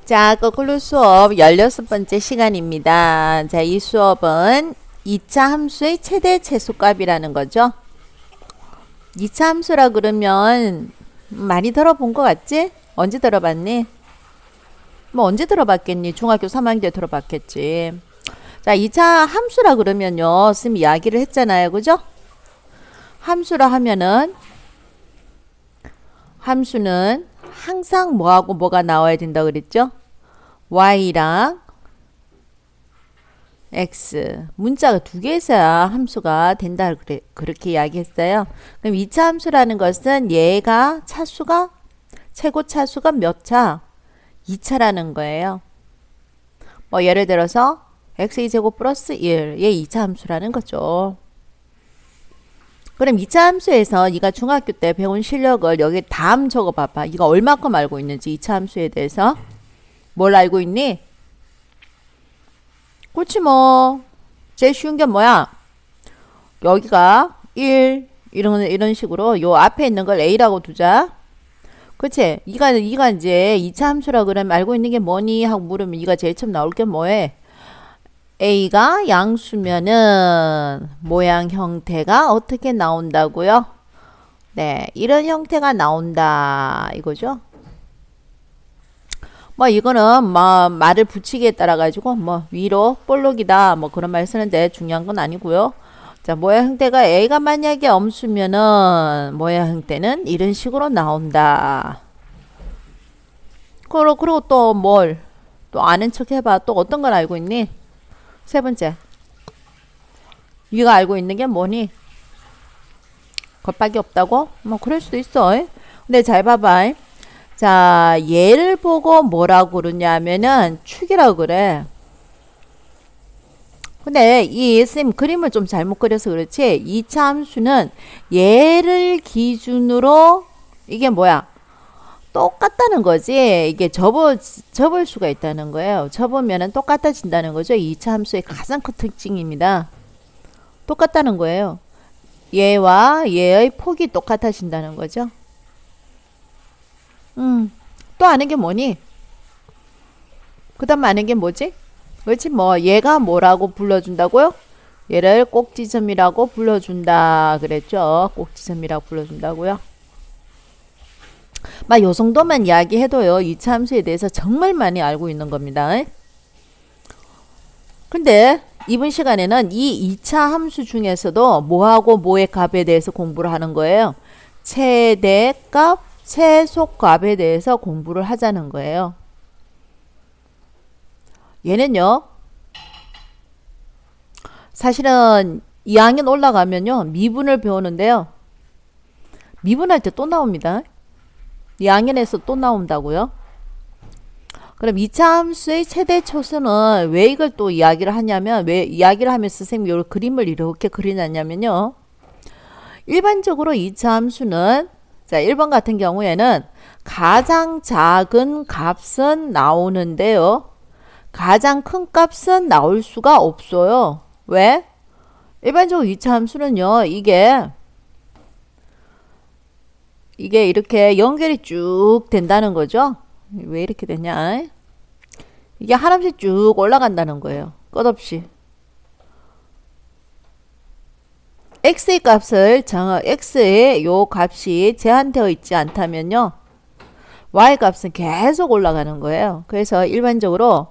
자, 거꾸로 수업 16번째 시간입니다. 자, 이 수업은 2차 함수의 최대 최소값이라는 거죠. 2차 함수라 그러면 많이 들어본 것 같지? 언제 들어봤니? 뭐 언제 들어봤겠니? 중학교 3학년 때 들어봤겠지. 자, 2차 함수라 그러면요. 쌤 이야기를 했잖아요. 그죠? 함수라 하면은 함수는 항상 뭐하고 뭐가 나와야 된다 그랬죠? y랑 x 문자가 두 개 있어야 함수가 된다 그렇게 이야기했어요. 그럼 2차 함수라는 것은 얘가 차수가 최고 차수가 몇 차? 2차라는 거예요. 뭐 예를 들어서 x의 제곱 플러스 1 얘 2차 함수라는 거죠. 그럼 2차 함수에서 네가 중학교 때 배운 실력을 여기 다음 적어봐봐. 네가 얼마큼 알고 있는지 2차 함수에 대해서 뭘 알고 있니? 그렇지 뭐 제일 쉬운 게 뭐야? 여기가 1 이런 식으로 요 앞에 있는 걸 a라고 두자. 그치? 이가 이제 2차 함수라 그러면 알고 있는 게 뭐니? 하고 물으면 이가 제일 처음 나올 게 뭐해? a가 양수면은 모양 형태가 어떻게 나온다고요? 네, 이런 형태가 나온다 이거죠. 뭐 이거는 뭐 말을 붙이기에 따라 가지고 뭐 위로 볼록이다 뭐 그런 말 쓰는데 중요한 건 아니고요. 자, 모양 형태가 a가 만약에 엄수면은 모양 형태는 이런 식으로 나온다. 그리고 또 뭘 또 아는 척 해봐. 또 어떤 걸 알고 있니? 세 번째. 네가 알고 있는 게 뭐니? 겉밖에 없다고? 뭐 그럴 수도 있어. 근데 잘 봐봐. 자, 얘를 보고 뭐라고 그러냐면은 축이라고 그래. 근데 이 쌤 그림을 좀 잘못 그려서 그렇지 2차 함수는 얘를 기준으로 이게 뭐야? 똑같다는 거지. 이게 접을 수가 있다는 거예요. 접으면은 똑같아진다는 거죠. 2차 함수의 가장 큰 특징입니다. 똑같다는 거예요. 얘와 얘의 폭이 똑같아진다는 거죠. 또 아는 게 뭐니? 그 다음 아는 게 뭐지? 그렇지 뭐 얘가 뭐라고 불러준다고요? 얘를 꼭지점이라고 불러준다 그랬죠. 꼭지점이라고 불러준다고요. 막 요 정도만 이야기해도요. 2차 함수에 대해서 정말 많이 알고 있는 겁니다. 근데 이번 시간에는 이 2차 함수 중에서도 뭐하고 뭐의 값에 대해서 공부를 하는 거예요. 최대값, 최소값에 대해서 공부를 하자는 거예요. 얘는요. 사실은 2학년 올라가면요. 미분을 배우는데요. 미분할 때 또 나옵니다. 2학년에서 또 나온다고요. 그럼 2차 함수의 최대 초수는 왜 이걸 또 이야기를 하냐면 왜 이야기를 하면서 선생님이 이 그림을 이렇게 그리냐면요. 일반적으로 2차 함수는 자 1번 같은 경우에는 가장 작은 값은 나오는데요. 가장 큰 값은 나올 수가 없어요. 왜? 일반적으로 2차 함수는요. 이게 이렇게 연결이 쭉 된다는 거죠. 왜 이렇게 되냐? 이게 하나씩 쭉 올라간다는 거예요. 끝없이. x의 값을 x의 요 값이 제한되어 있지 않다면요. y 값은 계속 올라가는 거예요. 그래서 일반적으로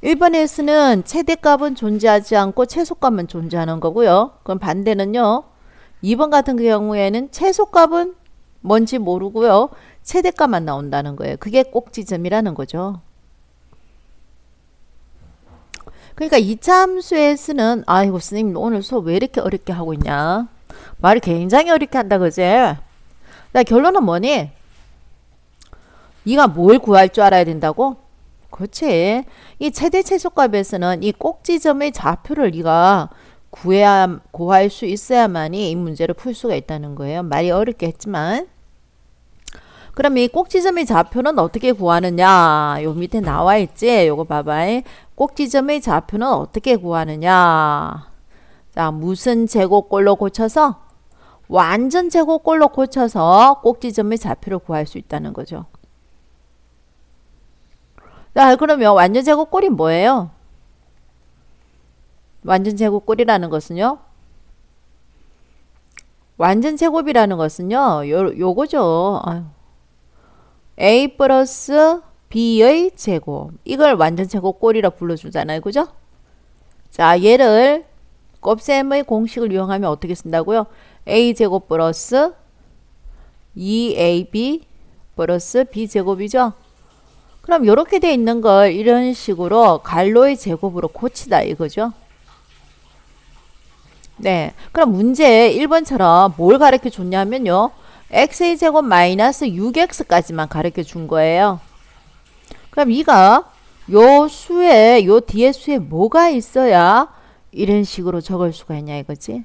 1번에서는 최대값은 존재하지 않고 최소값만 존재하는 거고요. 그럼 반대는요. 2번 같은 경우에는 최소값은 뭔지 모르고요. 최대값만 나온다는 거예요. 그게 꼭지점이라는 거죠. 그러니까 2차 함수에 쓰는 아이고 선생님 오늘 수업 왜 이렇게 어렵게 하고 있냐. 말을 굉장히 어렵게 한다 그지? 나 결론은 뭐니? 네가 뭘 구할 줄 알아야 된다고? 그렇지. 이 최대 최소값에서는 이 꼭지점의 좌표를 네가 구할 수 있어야만이 이 문제를 풀 수가 있다는 거예요. 말이 어렵게 했지만. 그럼 이 꼭지점의 좌표는 어떻게 구하느냐? 요 밑에 나와 있지? 요거 봐봐. 꼭지점의 좌표는 어떻게 구하느냐? 자, 무슨 제곱꼴로 고쳐서? 완전 제곱꼴로 고쳐서 꼭지점의 좌표를 구할 수 있다는 거죠. 자, 그러면 완전 제곱꼴이 뭐예요? 완전 제곱꼴이라는 것은요? 완전 제곱이라는 것은요, 요거죠. 아유. A 플러스 B의 제곱. 이걸 완전 제곱꼴이라 불러주잖아요. 그죠? 자, 얘를 곱셈의 공식을 이용하면 어떻게 쓴다고요? A제곱 플러스 2AB 플러스 B제곱이죠? 그럼 이렇게 돼 있는 걸 이런 식으로 갈로의 제곱으로 고치다 이거죠? 네. 그럼 문제 1번처럼 뭘 가르쳐 줬냐면요. x의 제곱 마이너스 6x까지만 가르쳐 준 거예요. 그럼 이가 요 수에 요 뒤에 수에 뭐가 있어야 이런 식으로 적을 수가 있냐 이거지.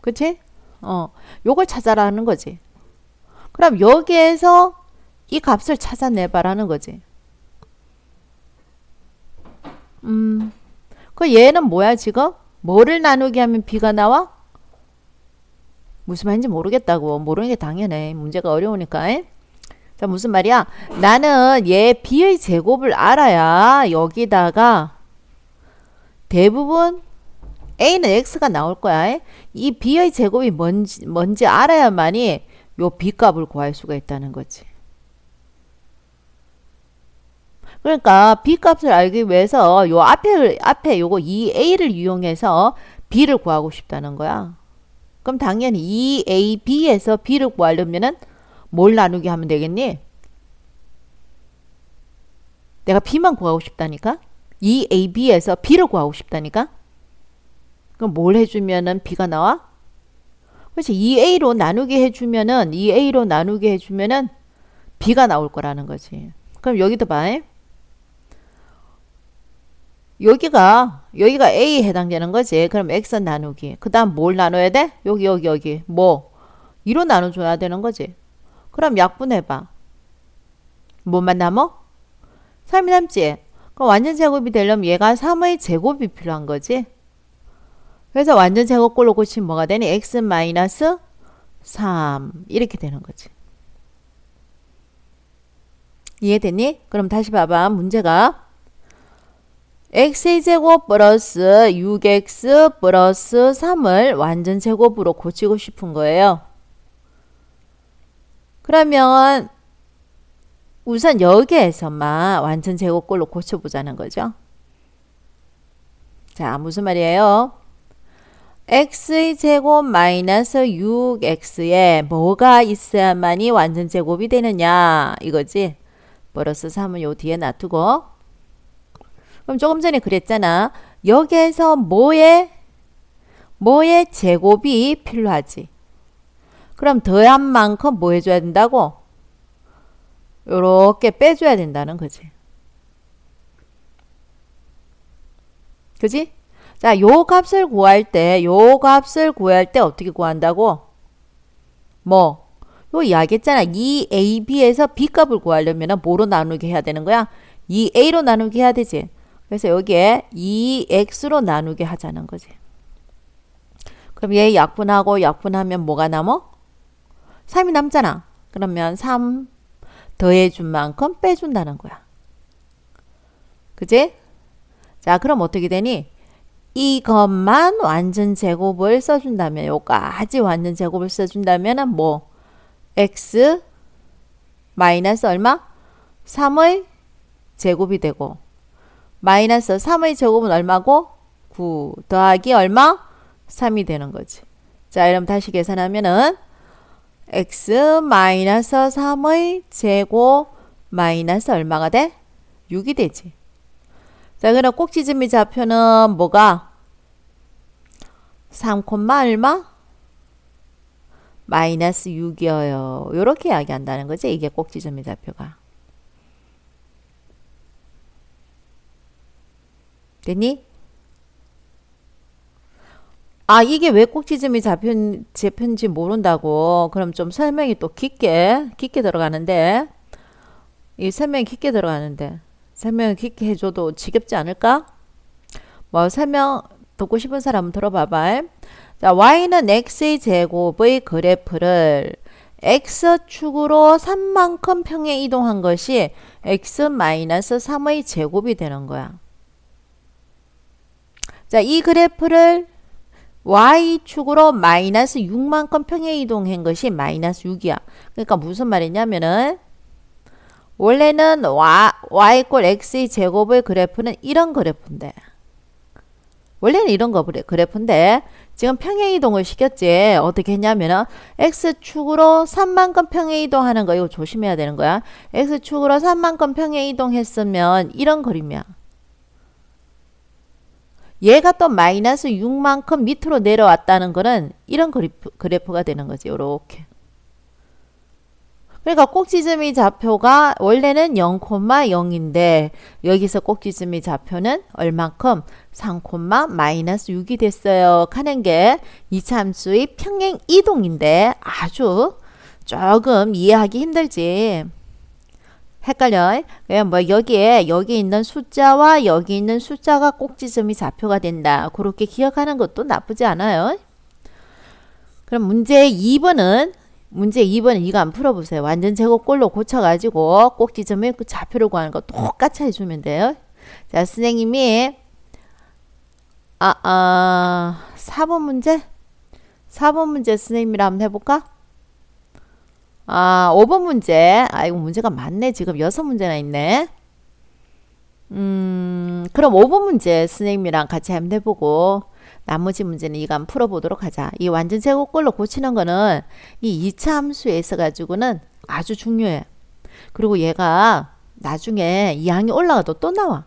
그치? 요걸 찾아라는 거지. 그럼 여기에서 이 값을 찾아내봐라는 거지. 그 얘는 뭐야 지금? 뭐를 나누게 하면 b가 나와? 무슨 말인지 모르겠다고. 모르는 게 당연해. 문제가 어려우니까. 자, 무슨 말이야? 나는 얘 b의 제곱을 알아야 여기다가 대부분 a는 x가 나올 거야. 이 b의 제곱이 뭔지 알아야만이 요 b 값을 구할 수가 있다는 거지. 그러니까 b 값을 알기 위해서 요 앞에 요거 2a를 이용해서 b를 구하고 싶다는 거야. 그럼 당연히 2ab에서 b를 구하려면은 뭘 나누게 하면 되겠니? 내가 b만 구하고 싶다니까? 2ab에서 b를 구하고 싶다니까? 그럼 뭘 해주면은 b가 나와? 그렇지. 2a로 나누게 해주면은 b가 나올 거라는 거지. 그럼 여기도 봐. 여기가 A에 해당되는 거지. 그럼 x 나누기. 그 다음 뭘 나눠야 돼? 여기. 뭐? 2로 나눠줘야 되는 거지. 그럼 약분해봐. 뭐만 남어? 3이 남지? 그럼 완전 제곱이 되려면 얘가 3의 제곱이 필요한 거지. 그래서 완전 제곱꼴로 고치면 뭐가 되니? x 마이너스 3 이렇게 되는 거지. 이해됐니? 그럼 다시 봐봐. 문제가 x의 제곱 플러스 6x 플러스 3을 완전 제곱으로 고치고 싶은 거예요. 그러면 우선 여기에서만 완전 제곱꼴로 고쳐보자는 거죠. 자, 무슨 말이에요? x의 제곱 마이너스 6x에 뭐가 있어야만이 완전 제곱이 되느냐 이거지. 플러스 3은 요 뒤에 놔두고, 그럼 조금 전에 그랬잖아. 여기에서 뭐의 제곱이 필요하지. 그럼 더한 만큼 뭐 해줘야 된다고? 요렇게 빼줘야 된다는 거지. 그지? 자, 요 값을 구할 때 어떻게 구한다고? 뭐? 요 이야기했잖아. 2ab에서 b값을 구하려면 뭐로 나누게 해야 되는 거야? 2a로 나누게 해야 되지. 그래서 여기에 2x로 나누게 하자는 거지. 그럼 얘 약분하면 뭐가 남어? 3이 남잖아. 그러면 3 더해준 만큼 빼준다는 거야. 그지? 자, 그럼 어떻게 되니? 이것만 완전 제곱을 써준다면, 요까지 완전 제곱을 써준다면 뭐? x 마이너스 얼마? 3의 제곱이 되고, 마이너스 3의 제곱은 얼마고? 9 더하기 얼마? 3이 되는 거지. 자, 그럼 다시 계산하면은 x 마이너스 3의 제곱 마이너스 얼마가 돼? 6이 되지. 자, 그럼 꼭지점의 좌표는 뭐가? 3, 얼마? 마이너스 6이어요. 이렇게 이야기한다는 거지. 이게 꼭지점의 좌표가. 됐니? 아, 이게 왜 꼭지점이 잡힌지 모른다고. 그럼 좀 설명이 또 깊게 들어가는데, 이 설명이 깊게 들어가는데, 설명을 깊게 해줘도 지겹지 않을까? 뭐 설명 듣고 싶은 사람은 들어봐봐. 자, y는 x의 제곱의 그래프를 x축으로 3만큼 평행 이동한 것이 x-3의 제곱이 되는 거야. 자, 이 그래프를 y축으로 마이너스 6만큼 평행 이동한 것이 마이너스 6이야. 그러니까 무슨 말이냐면은 원래는 y 꼴 x의 제곱의 그래프는 이런 그래프인데 원래는 이런 그래프인데 지금 평행 이동을 시켰지. 어떻게 했냐면은 x축으로 3만큼 평행 이동하는 거 이거 조심해야 되는 거야. x축으로 3만큼 평행 이동했으면 이런 그림이야. 얘가 또 마이너스 6만큼 밑으로 내려왔다는 거는 이런 그래프가 되는 거지. 요렇게. 그러니까 꼭지점의 좌표가 원래는 0,0인데 여기서 꼭지점의 좌표는 얼만큼 3, 마이너스 6이 됐어요 하는 게 이차 함수의 평행 이동인데 아주 조금 이해하기 힘들지. 헷갈려. 뭐 여기 있는 숫자와 여기 있는 숫자가 꼭지점의 좌표가 된다. 그렇게 기억하는 것도 나쁘지 않아요. 그럼 문제 2번은 이거 한번 풀어보세요. 완전 제곱꼴로 고쳐가지고 꼭지점의 그 좌표를 구하는 거 똑같이 해주면 돼요. 자, 선생님이 4번 문제? 4번 문제 선생님이랑 한번 해볼까? 5번 문제. 이거 문제가 많네. 지금 6문제나 있네. 그럼 5번 문제 선생님이랑 같이 한번 해보고 나머지 문제는 이거 한번 풀어보도록 하자. 이 완전 제곱꼴로 고치는 거는 이 2차 함수에 있어 가지고는 아주 중요해. 그리고 얘가 나중에 2항이 올라가도 또 나와.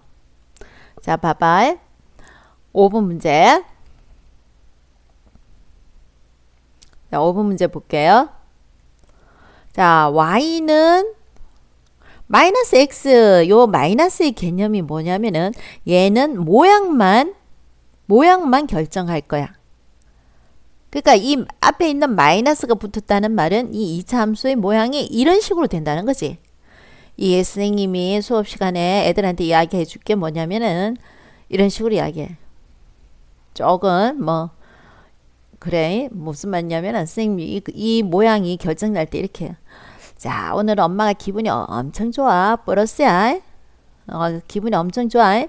자, 봐봐. 5번 문제. 자, 5번 문제 볼게요. 자, y는 마이너스 x. 요 마이너스의 개념이 뭐냐면은 얘는 모양만 결정할 거야. 그러니까 이 앞에 있는 마이너스가 붙었다는 말은 이 2차 함수의 모양이 이런 식으로 된다는 거지. 이 선생님이 수업 시간에 애들한테 이야기해 줄 게 뭐냐면은 이런 식으로 이야기해. 조금 뭐 그래 무슨 말이냐면은 선생님이 이 모양이 결정날 때 이렇게 자, 오늘 엄마가 기분이 엄청 좋아. 플러스야. 기분이 엄청 좋아.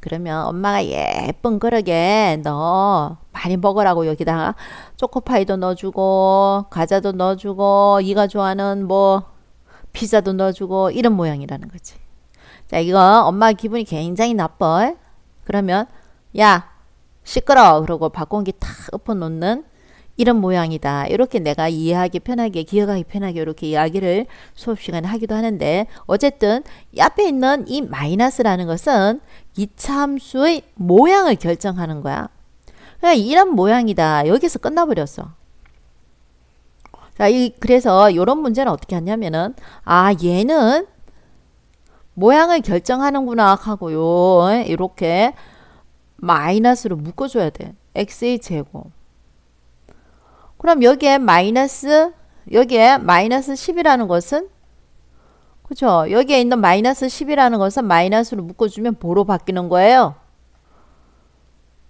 그러면 엄마가 예쁜 그릇에 너 많이 먹으라고 여기다가 초코파이도 넣어주고 과자도 넣어주고 네가 좋아하는 뭐 피자도 넣어주고 이런 모양이라는 거지. 자, 이거 엄마 기분이 굉장히 나빠. 그러면 야 시끄러 그러고 밥공기 탁 엎어놓는 이런 모양이다. 이렇게 내가 이해하기 편하게 기억하기 편하게 이렇게 이야기를 수업 시간에 하기도 하는데 어쨌든 이 앞에 있는 이 마이너스라는 것은 2차 함수의 모양을 결정하는 거야. 그러니까 이런 모양이다. 여기서 끝나버렸어. 자, 그래서 이런 문제는 어떻게 하냐면은 얘는 모양을 결정하는구나 하고요. 이렇게 마이너스로 묶어줘야 돼. x의 제곱. 그럼 여기에 마이너스 10이라는 것은 그렇죠? 여기에 있는 마이너스 10이라는 것은 마이너스로 묶어주면 뭐로 바뀌는 거예요?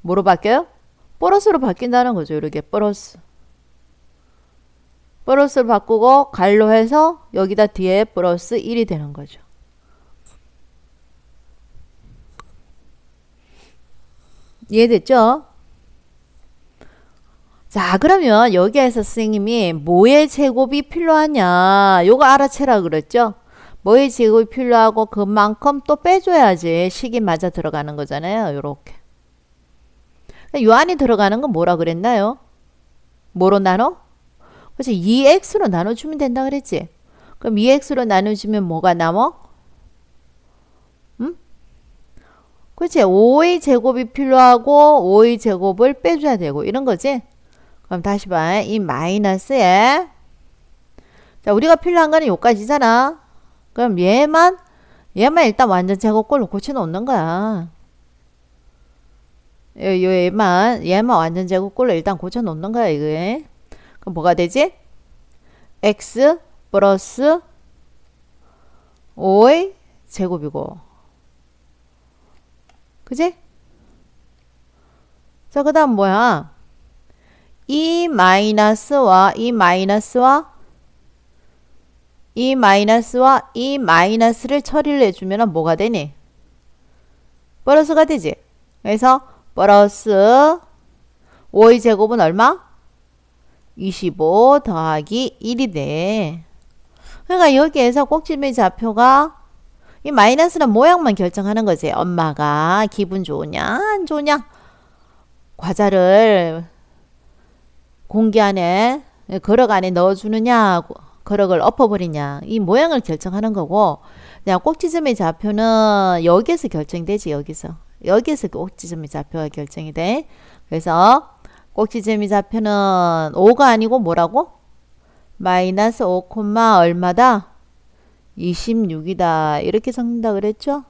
뭐로 바뀌어요? 플러스로 바뀐다는 거죠. 이렇게 플러스로 바꾸고 갈로 해서 여기다 뒤에 플러스 1이 되는 거죠. 이해됐죠? 자, 그러면 여기에서 선생님이 뭐의 제곱이 필요하냐 요거 알아채라 그랬죠. 뭐의 제곱이 필요하고 그만큼 또 빼줘야지 식이 맞아 들어가는 거잖아요. 요렇게 요 안에 들어가는 건 뭐라 그랬나요? 뭐로 나눠? 그렇지, 2x로 나눠주면 된다 그랬지. 그럼 2x로 나눠주면 뭐가 남어? 그렇지, 5의 제곱이 필요하고 5의 제곱을 빼줘야 되고 이런 거지. 그럼 다시 봐. 이 마이너스에 자, 우리가 필요한 거는 요까지잖아. 그럼 얘만 일단 완전 제곱꼴로 고쳐 놓는 거야. 얘만 완전 제곱꼴로 일단 고쳐 놓는 거야, 이거. 그럼 뭐가 되지? x 플러스 5의 제곱이고. 그지? 자, 그 다음 뭐야? 이 마이너스와 이 마이너스와 이 마이너스를 처리를 해주면 뭐가 되니? 플러스가 되지. 그래서 플러스 5의 제곱은 얼마? 25 더하기 1이 돼. 그러니까 여기에서 꼭지점의 좌표가 이 마이너스는 모양만 결정하는 거지. 엄마가 기분 좋으냐 안 좋으냐, 과자를 공기 안에 그릇 안에 넣어주느냐, 그릇을 엎어버리냐, 이 모양을 결정하는 거고, 그냥 꼭지점의 좌표는 여기에서 결정되지. 여기에서 꼭지점의 좌표가 결정이 돼. 그래서 꼭지점의 좌표는 5가 아니고 뭐라고? 마이너스 5, 얼마다? 26이다. 이렇게 적는다 그랬죠?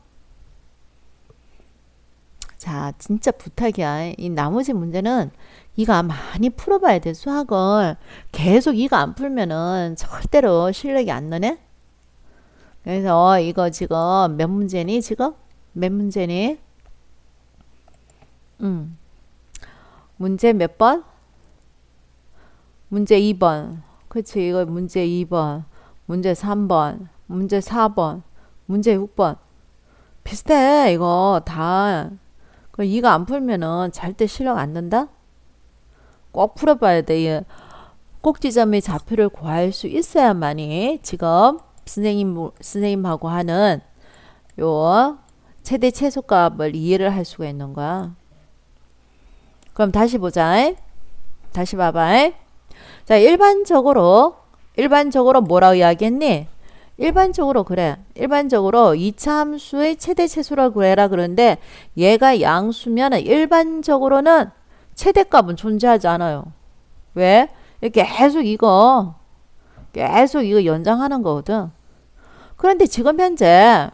자, 진짜 부탁이야. 이 나머지 문제는 이가 많이 풀어봐야 돼. 수학을 계속 이가 안 풀면은 절대로 실력이 안 느네. 그래서 이거 지금 몇 문제니? 몇 문제니? 문제 몇 번? 문제 2번. 그치, 이거 문제 2번, 문제 3번, 문제 4번, 문제 6번. 비슷해, 이거 다. 그 이가 안 풀면은 절대 실력 안 는다? 꼭 풀어봐야 돼. 꼭지점의 좌표를 구할 수 있어야만이 지금 선생님하고 하는 요 최대 최소값을 이해를 할 수가 있는 거야. 그럼 다시 보자. 다시 봐봐. 자, 일반적으로 뭐라고 이야기했니? 일반적으로 그래. 일반적으로 이차함수의 최대 최소라고 구해라 그러는데, 얘가 양수면 일반적으로는 최대값은 존재하지 않아요. 왜? 계속 이거 연장하는 거거든. 그런데 지금 현재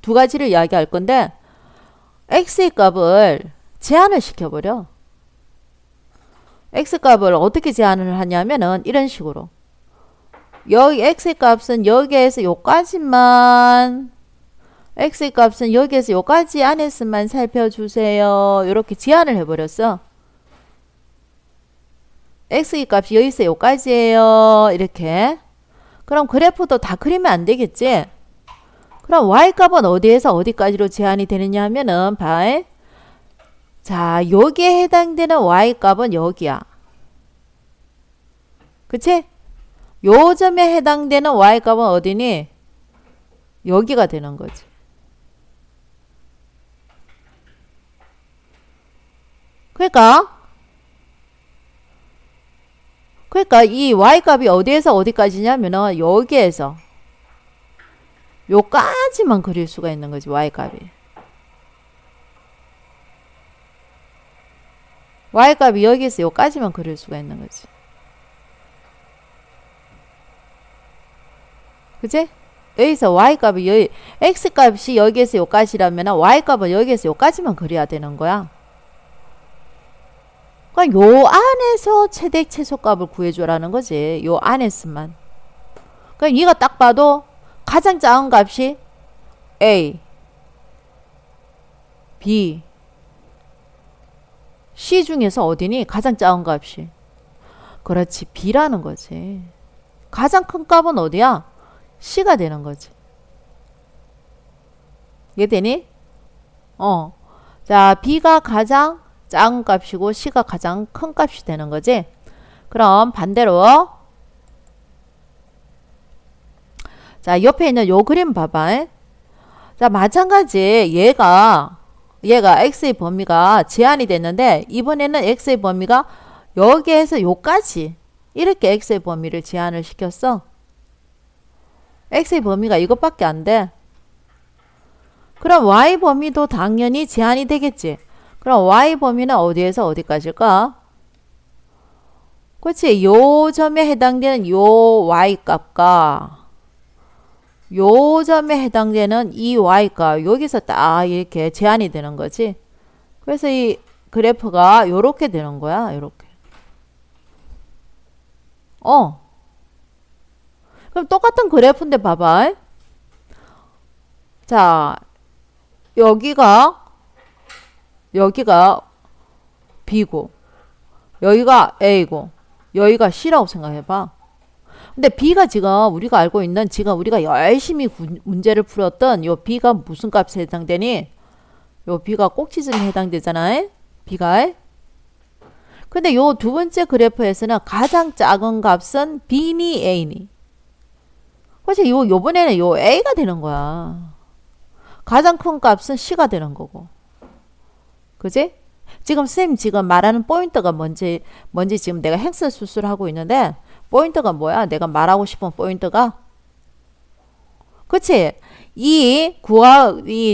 두 가지를 이야기할 건데, x의 값을 제한을 시켜버려. x값을 어떻게 제한을 하냐면은 이런 식으로, 여기 x의 값은 여기에서 요까지만, x의 값은 여기에서 요까지 안에서만 살펴주세요. 이렇게 제한을 해버렸어. x의 값이 여기서 요까지예요. 이렇게. 그럼 그래프도 다 그리면 안 되겠지? 그럼 y값은 어디에서 어디까지로 제한이 되느냐 하면은 봐. 자, 여기에 해당되는 y값은 여기야. 그치? 요 점에 해당되는 y값은 어디니? 여기가 되는 거지. 그러니까 이 y값이 어디에서 어디까지냐면은 여기에서 요까지만 그릴 수가 있는 거지. y값이 여기에서 요까지만 그릴 수가 있는 거지. 그치? 여기서 y값이 x값이 여기에서 요까지라면 y값은 여기에서 요까지만 그려야 되는 거야. 그러니까 요 안에서 최대 최소값을 구해줘라는 거지. 요 안에서만. 그러니까 이거 딱 봐도 가장 작은 값이 a, b, c 중에서 어디니? 가장 작은 값이. 그렇지, b라는 거지. 가장 큰 값은 어디야? c가 되는 거지. 이해되니? 자, b가 가장 작은 값이고 c가 가장 큰 값이 되는 거지. 그럼 반대로, 자, 옆에 있는 요 그림 봐봐. 자, 마찬가지 얘가 x의 범위가 제한이 됐는데, 이번에는 x의 범위가 여기에서 요까지 이렇게 x의 범위를 제한을 시켰어. x의 범위가 이것밖에 안 돼. 그럼 y 범위도 당연히 제한이 되겠지. 그럼 y 범위는 어디에서 어디까지일까? 그렇지. 요 점에 해당되는 요 y 값과 요 점에 해당되는 이 y값, 여기서 딱 이렇게 제한이 되는 거지. 그래서 이 그래프가 요렇게 되는 거야. 요렇게. 그럼 똑같은 그래프인데 봐봐. 자, 여기가 B고, 여기가 A고, 여기가 C라고 생각해봐. 근데 B가 지금 우리가 알고 있는 지금 우리가 열심히 문제를 풀었던 요 B가 무슨 값에 해당되니? 요 B가 꼭지점에 해당되잖아요. B가. 근데 요 두 번째 그래프에서는 가장 작은 값은 B니 A니? 그렇지. 요번에는 요 A가 되는 거야. 가장 큰 값은 C가 되는 거고. 그지? 지금 쌤 지금 말하는 포인트가 뭔지 지금 내가 행사 수술을 하고 있는데 포인트가 뭐야? 내가 말하고 싶은 포인트가 그치? 이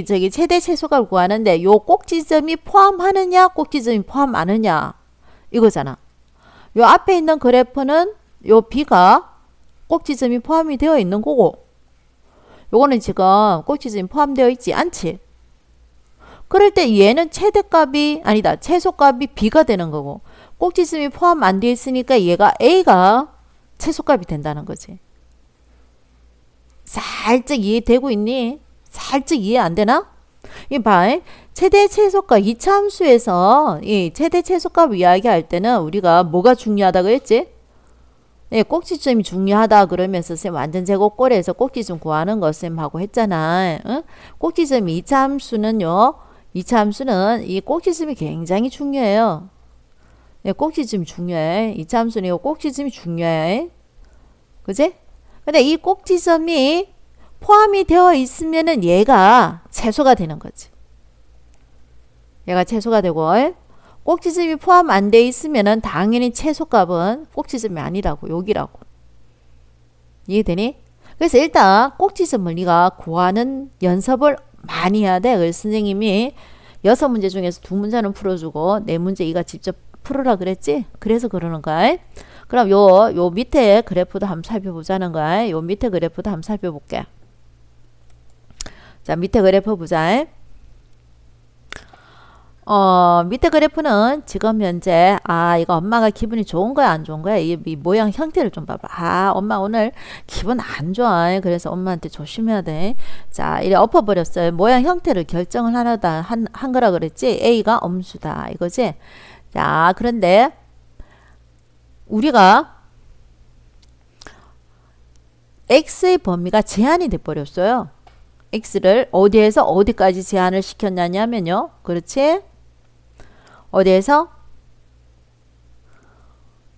저기 최대 최소값을 구하는데 요 꼭지점이 포함하느냐 꼭지점이 포함 안 하느냐 이거잖아. 요 앞에 있는 그래프는 요 B가 꼭지점이 포함이 되어 있는 거고 요거는 지금 꼭지점이 포함되어 있지 않지? 그럴 때 얘는 최대값이 아니다. 최소값이 B가 되는 거고 꼭지점이 포함 안 되어 있으니까 얘가 A가 최소값이 된다는 거지. 살짝 이해되고 있니? 살짝 이해 안 되나? 봐. 최대 최소값 이차함수에서 이 최대 최소값 이야기할 때는 우리가 뭐가 중요하다 그랬지? 예, 꼭지점이 중요하다 그러면서 쌤 완전 제곱꼴에서 꼭지점 구하는 거 쌤하고 했잖아. 응? 꼭지점 이차함수는요. 이차함수는 이 꼭지점이 굉장히 중요해요. 예, 꼭지점이 중요해. 이차함수는 이 꼭지점이 중요해. 그지? 근데 이 꼭지점이 포함이 되어 있으면은 얘가 최소가 되는 거지. 얘가 최소가 되고 꼭지점이 포함 안 돼 있으면은 당연히 최소값은 꼭지점이 아니라고 여기라고. 이해되니? 그래서 일단 꼭지점을 네가 구하는 연습을 많이 해야 돼. 그래서 선생님이 6문제 중에서 2문제는 풀어주고 4문제 이가 직접 풀으라 그랬지? 그래서 그러는 거야. 그럼 요 밑에 그래프도 한번 살펴보자는 거야. 요 밑에 그래프도 한번 살펴볼게. 자, 밑에 그래프 보자. 밑에 그래프는 지금 현재 이거 엄마가 기분이 좋은 거야 안 좋은 거야? 이 모양 형태를 좀 봐봐. 엄마 오늘 기분 안 좋아. 그래서 엄마한테 조심해야 돼. 자, 이래 엎어버렸어요. 모양 형태를 결정을 하려다 한 거라 그랬지? A가 엄수다 이거지? 자, 그런데 우리가 X의 범위가 제한이 돼 버렸어요. X를 어디에서 어디까지 제한을 시켰냐면요. 그렇지? 어디에서?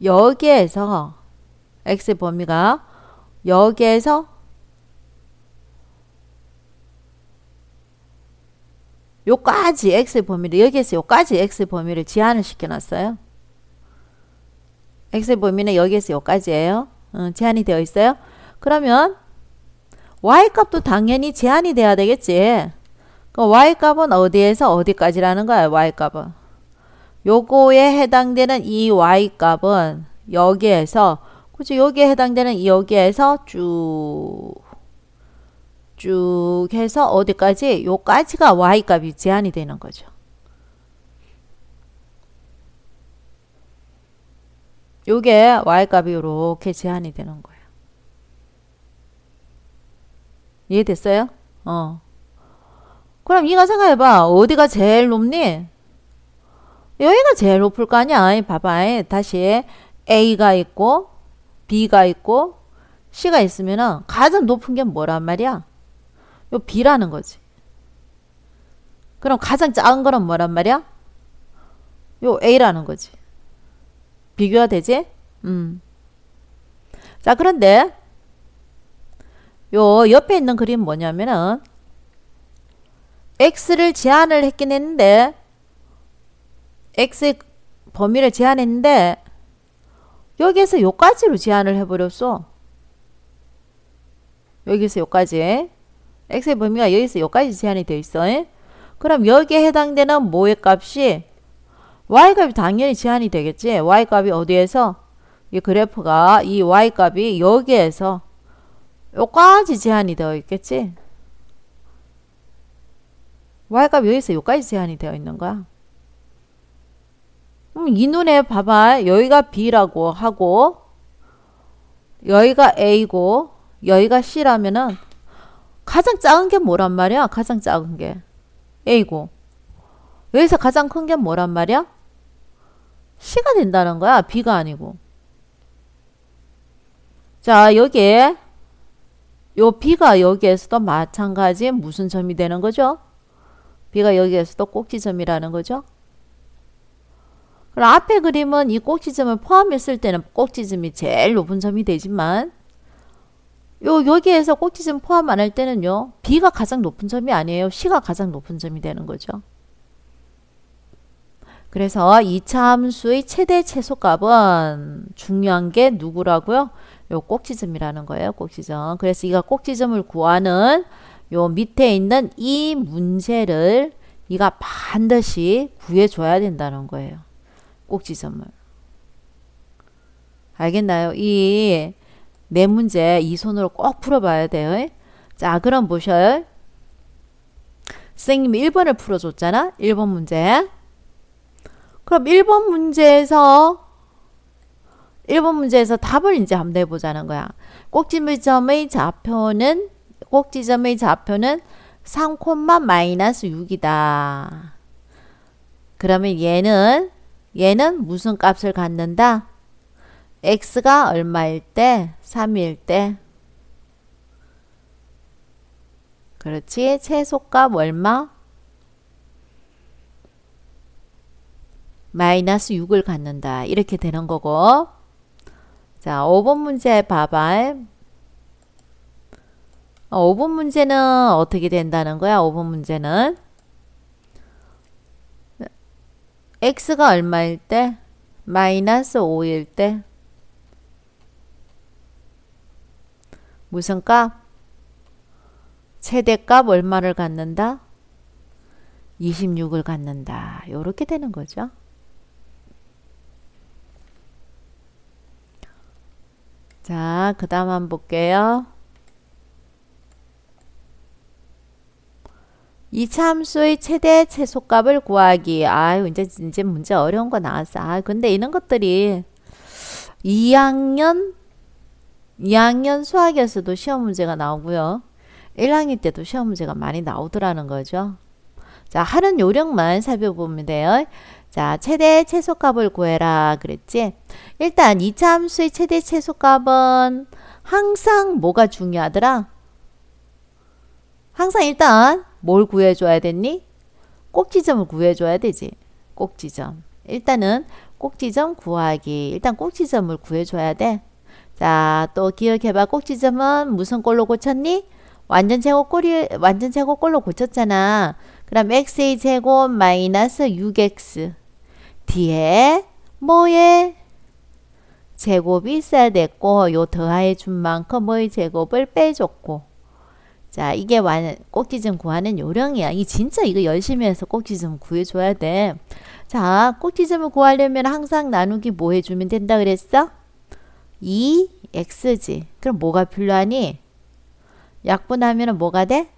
여기에서 X의 범위가 여기에서 요까지 X의 범위를 여기에서 요까지 X의 범위를 제한을 시켜놨어요. X의 범위는 여기에서 여기까지예요. 제한이 되어 있어요. 그러면 Y값도 당연히 제한이 돼야 되겠지. 그 Y값은 어디에서 어디까지라는 거야. Y값은. 요거에 해당되는 이 Y값은 여기에서 그치 여기에 해당되는 이 여기에서 쭉 해서 어디까지? 요까지가 Y값이 제한이 되는 거죠. 요게 Y값이 이렇게 제한이 되는 거예요. 이해됐어요? 그럼 이가 생각해봐. 어디가 제일 높니? 여기가 제일 높을 거 아니야. 봐봐. 다시 A가 있고 B가 있고 C가 있으면은 가장 높은 게 뭐란 말이야? 요 B라는 거지. 그럼 가장 작은 거는 뭐란 말이야? 요 A라는 거지. 비교가 되지? 자, 그런데 요 옆에 있는 그림 뭐냐면은 X를 제한을 했긴 했는데 X의 범위를 제한했는데 여기에서 요까지로 제한을 해버렸어. 여기서 요까지. X의 범위가 여기서 요까지 제한이 되어 있어. 그럼 여기에 해당되는 뭐의 값이 Y값이 당연히 제한이 되겠지. Y값이 어디에서? 이 그래프가 이 Y값이 여기에서 요까지 제한이 되어 있겠지. Y값이 여기서 요까지 제한이 되어 있는 거야. 이 눈에 봐봐. 여기가 B라고 하고 여기가 A고 여기가 C라면은 가장 작은 게 뭐란 말이야? 가장 작은 게 A고 여기서 가장 큰 게 뭐란 말이야? C가 된다는 거야. B가 아니고. 자, 여기에 요 B가 여기에서도 마찬가지 무슨 점이 되는 거죠? B가 여기에서도 꼭지점이라는 거죠. 그럼 앞에 그림은 이 꼭지점을 포함했을 때는 꼭지점이 제일 높은 점이 되지만 여기에서 꼭지점 포함 안 할 때는요. B가 가장 높은 점이 아니에요. C가 가장 높은 점이 되는 거죠. 그래서 이차 함수의 최대 최소값은 중요한 게 누구라고요? 요 꼭지점이라는 거예요. 꼭지점. 그래서 이가 꼭지점을 구하는 요 밑에 있는 이 문제를 이가 반드시 구해줘야 된다는 거예요. 꼭지점을. 알겠나요? 이 네 문제 이 손으로 꼭 풀어봐야 돼요. 자, 그럼 보셔요. 선생님이 1번을 풀어줬잖아. 1번 문제. 그럼 1번 문제에서 답을 이제 한번 내보자는 거야. 꼭지점의 좌표는 3, 마이너스 6이다. 그러면 얘는 무슨 값을 갖는다? x가 얼마일 때? 3일 때. 그렇지. 최소값 얼마? 마이너스 6을 갖는다. 이렇게 되는 거고. 자, 5번 문제 봐봐. 5번 문제는 어떻게 된다는 거야? 5번 문제는 x가 얼마일 때? 마이너스 5일 때. 무슨 값? 최대값 얼마를 갖는다? 26을 갖는다. 요렇게 되는 거죠. 자, 그 다음 한번 볼게요. 이차 함수의 최대 최소값을 구하기. 아유, 이제 문제 어려운 거 나왔어. 아, 근데 이런 것들이 2학년 수학에서도 시험 문제가 나오고요. 1학년 때도 시험 문제가 많이 나오더라는 거죠. 자, 하는 요령만 살펴보면 돼요. 자, 최대 최소값을 구해라 그랬지. 일단 2차 함수의 최대 최소값은 항상 뭐가 중요하더라? 항상 일단 뭘 구해줘야 됐니? 꼭지점을 구해줘야 되지. 꼭지점. 일단은 꼭지점 구하기. 일단 꼭지점을 구해줘야 돼. 자, 또 기억해봐. 꼭지점은 무슨 꼴로 고쳤니? 완전 제곱 꼴로 고쳤잖아. 그럼 x의 제곱 마이너스 6x. 뒤에 뭐의 제곱이 있어야 됐고, 요 더하해 준 만큼 뭐의 제곱을 빼줬고. 자, 이게 꼭지점 구하는 요령이야. 이 진짜 이거 열심히 해서 꼭지점 구해줘야 돼. 자, 꼭지점을 구하려면 항상 나누기 뭐 해주면 된다 그랬어? 2x지. 그럼 뭐가 필요하니? 약분하면 뭐가 돼?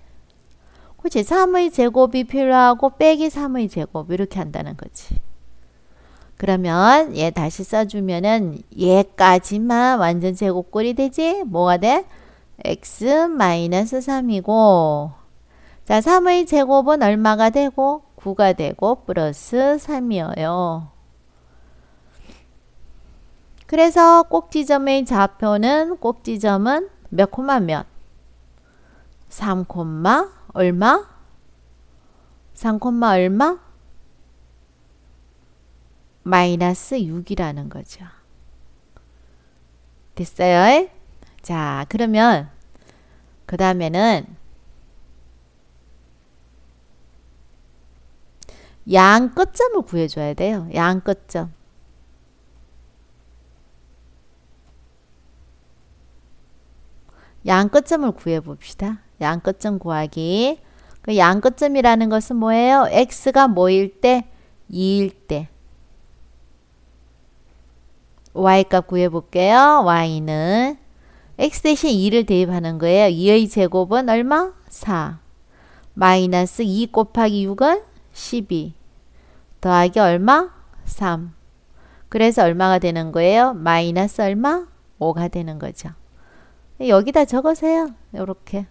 그렇지. 3의 제곱이 필요하고 빼기 3의 제곱 이렇게 한다는 거지. 그러면 얘 다시 써주면은 얘까지만 완전 제곱꼴이 되지? 뭐가 돼? x 마이너스 3이고 자 3의 제곱은 얼마가 되고 9가 되고 플러스 3이에요. 그래서 꼭지점의 좌표는 꼭지점은 몇 콤마 몇? 3 콤마 얼마? 3 콤마 얼마? 마이너스 6이라는 거죠. 됐어요? 자, 그러면 그 다음에는 양 끝점을 구해줘야 돼요. 양 끝점. 양 끝점을 구해봅시다. 양 끝점 구하기. 그 양 끝점이라는 것은 뭐예요? x가 뭐일 때? 2일 때. y값 구해볼게요. y는 x 대신 2를 대입하는 거예요. 2의 제곱은 얼마? 4. 마이너스 2 곱하기 6은 12. 더하기 얼마? 3. 그래서 얼마가 되는 거예요? 마이너스 얼마? 5가 되는 거죠. 여기다 적으세요. 요렇게.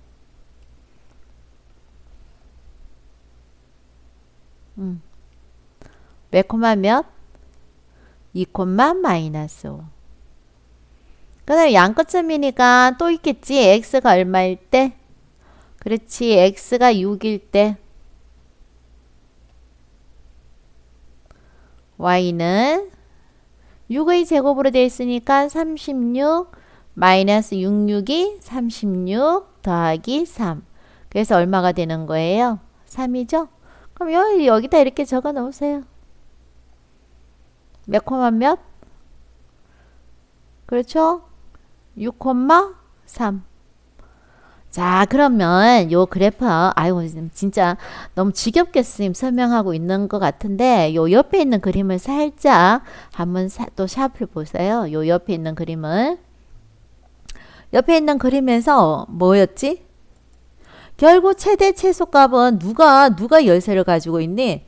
몇 콤마 몇? 2 콤마 마이너스 5. 그 다음에 양끝점이니까 또 있겠지. x가 얼마일 때? 그렇지. x가 6일 때 y는 6의 제곱으로 되어 있으니까 36 마이너스 66이 36 더하기 3. 그래서 얼마가 되는 거예요? 3이죠? 그럼 여기다 이렇게 적어 놓으세요. 몇 콤마 몇? 그렇죠? 6,3. 자, 그러면 요 그래프, 아이고, 진짜 너무 지겹게 선생님 설명하고 있는 것 같은데, 요 옆에 있는 그림을 살짝 한번 또 샤프를 보세요. 요 옆에 있는 그림을. 옆에 있는 그림에서 뭐였지? 결국 최대 최소값은 누가 열쇠를 가지고 있니?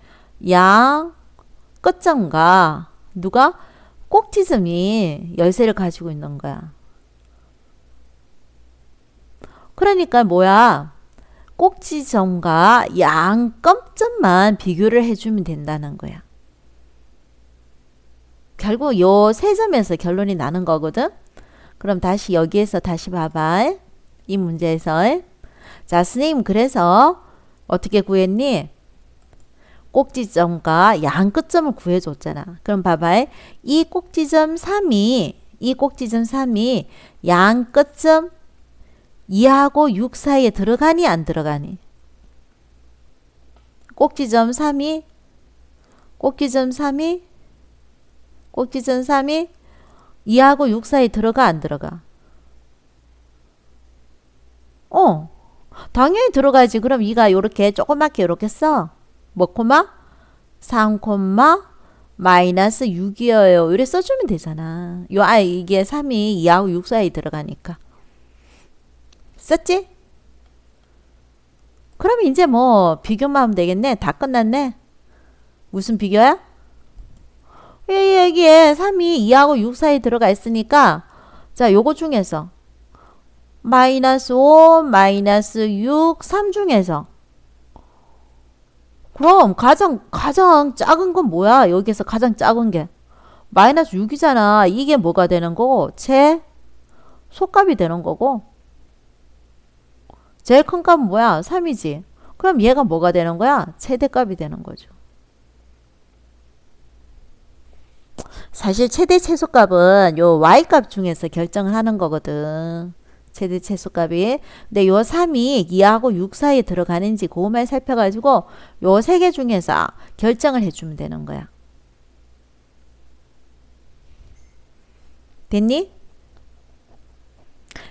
양 끝점과 누가? 꼭지점이 열쇠를 가지고 있는 거야. 그러니까 뭐야? 꼭지점과 양 끝점만 비교를 해주면 된다는 거야. 결국 요 세 점에서 결론이 나는 거거든. 그럼 다시 여기에서 다시 봐봐. 이 문제에서. 자, 선생님 그래서 어떻게 구했니? 꼭지점과 양 끝점을 구해줬잖아. 그럼 봐봐. 이 꼭지점 3이 양 끝점 2하고 6 사이에 들어가니 안 들어가니? 꼭지점 3이 2하고 6 사이에 들어가 안 들어가? 당연히 들어가지. 그럼 2가 요렇게 조그맣게 요렇게 써. 뭐 콤마? 3 마이너스 6이에요. 이래 써주면 되잖아. 이게 3이 2하고 6 사이에 들어가니까. 썼지? 그럼 이제 뭐 비교만 하면 되겠네. 다 끝났네. 무슨 비교야? 여기에 3이 2하고 6 사이에 들어가 있으니까 자, 요거 중에서 마이너스 5, 마이너스 6, 3 중에서 그럼 가장 작은 건 뭐야? 여기에서 가장 작은 게 마이너스 6이잖아. 이게 뭐가 되는 거고? 최소값이 되는 거고. 제일 큰 값은 뭐야? 3이지. 그럼 얘가 뭐가 되는 거야? 최대값이 되는 거죠. 사실 최대 최소값은 요 y값 중에서 결정을 하는 거거든. 최대 최소값이. 근데 요 3이 2하고 6 사이에 들어가는지 그것만 살펴가지고 요 세 개 중에서 결정을 해주면 되는 거야. 됐니?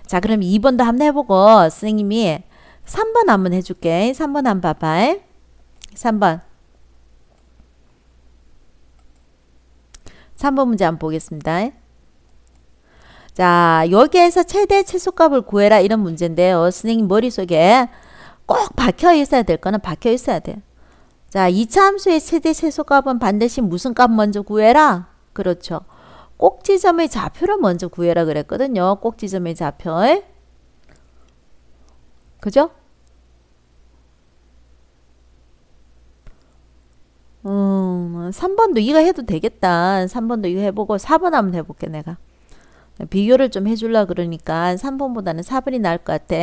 자, 그럼 2번도 한번 해보고 선생님이 3번 한번 해줄게. 3번 한번 봐봐. 3번 문제 한번 보겠습니다. 자, 여기에서 최대 최소값을 구해라 이런 문제인데요. 선생님 머릿속에 꼭 박혀 있어야 될 거는 박혀 있어야 돼. 자, 이차함수의 최대 최소값은 반드시 무슨 값 먼저 구해라? 그렇죠. 꼭지점의 좌표를 먼저 구해라 그랬거든요. 꼭지점의 좌표. 그죠? 3번도 이거 해도 되겠다. 3번도 이거 해보고 4번 한번 해볼게 내가. 비교를 좀 해주려 그러니까 3번보다는 4번이 나을 것 같아.